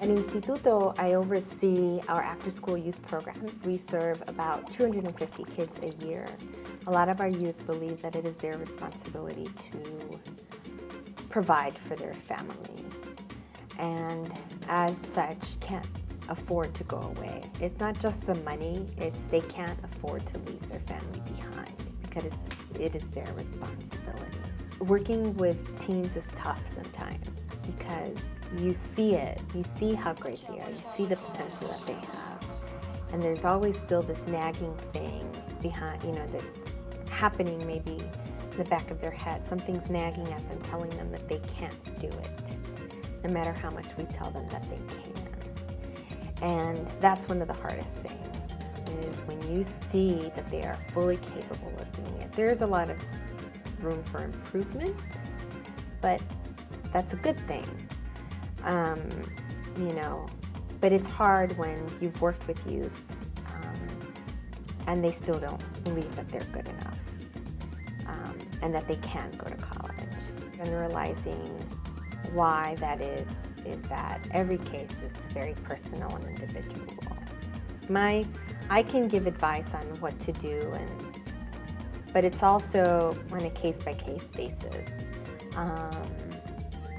At Instituto, I oversee our after-school youth programs. We serve about 250 kids a year. A lot of our youth believe that it is their responsibility to provide for their family, and as such can't afford to go away. It's not just the money, it's they can't afford to leave their family behind because it is their responsibility. Working with teens is tough sometimes because you see it, you see how great they are, you see the potential that they have, and there's always still this nagging thing behind, that's happening maybe in the back of their head. Something's nagging at them, telling them that they can't do it, no matter how much we tell them that they can. And that's one of the hardest things, is when you see that they are fully capable of doing it. There's a lot of room for improvement, but that's a good thing. But it's hard when you've worked with youth and they still don't believe that they're good enough and that they can go to college. Generalizing why that is that every case is very personal and individual. I can give advice on what to do, but it's also on a case-by-case basis.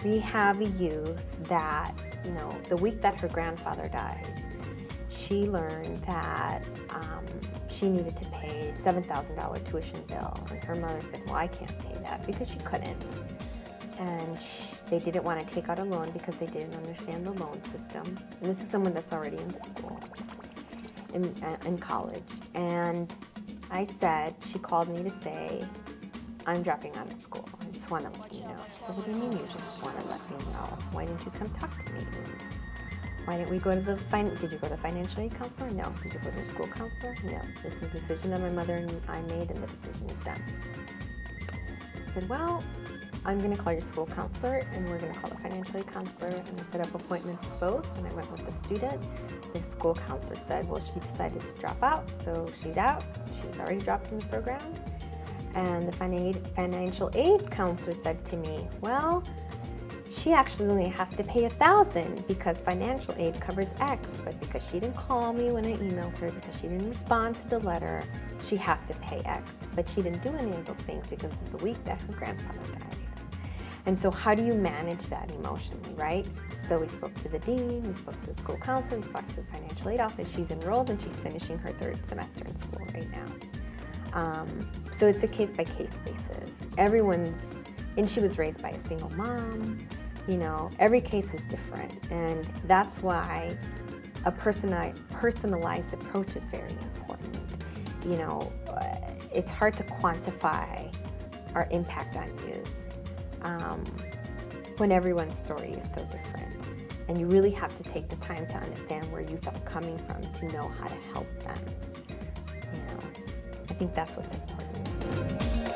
We have a youth that, the week that her grandfather died, she learned that she needed to pay $7,000 tuition bill, and her mother said, well, I can't pay that, because she couldn't. And they didn't want to take out a loan because they didn't understand the loan system. And this is someone that's already in school, in college. And I said, she called me to say, I'm dropping out of school. I just want to let you know. I said, what do you mean you just want to let me know? Why didn't you come talk to me? Why didn't we go to did you go to the financial aid counselor? No. Did you go to a school counselor? No. This is a decision that my mother and I made, and the decision is done. I said, well, I'm going to call your school counselor, and we're going to call the financial aid counselor, and I set up appointments with both, and I went with the student. The school counselor said, well, she decided to drop out, so she's out. She was already dropped from the program. And the financial aid counselor said to me, well, she actually only has to pay $1,000 because financial aid covers X, but because she didn't call me when I emailed her, because she didn't respond to the letter, she has to pay X. But she didn't do any of those things because of the week that her grandfather died. And so how do you manage that emotionally, right? So we spoke to the dean, we spoke to the school counselor, we spoke to the financial aid office. She's enrolled and she's finishing her 3rd semester in school right now. So it's a case-by-case basis. And she was raised by a single mom. Every case is different, and that's why a personalized approach is very important. It's hard to quantify our impact on youth when everyone's story is so different, and you really have to take the time to understand where youth are coming from to know how to help them. I think that's what's important.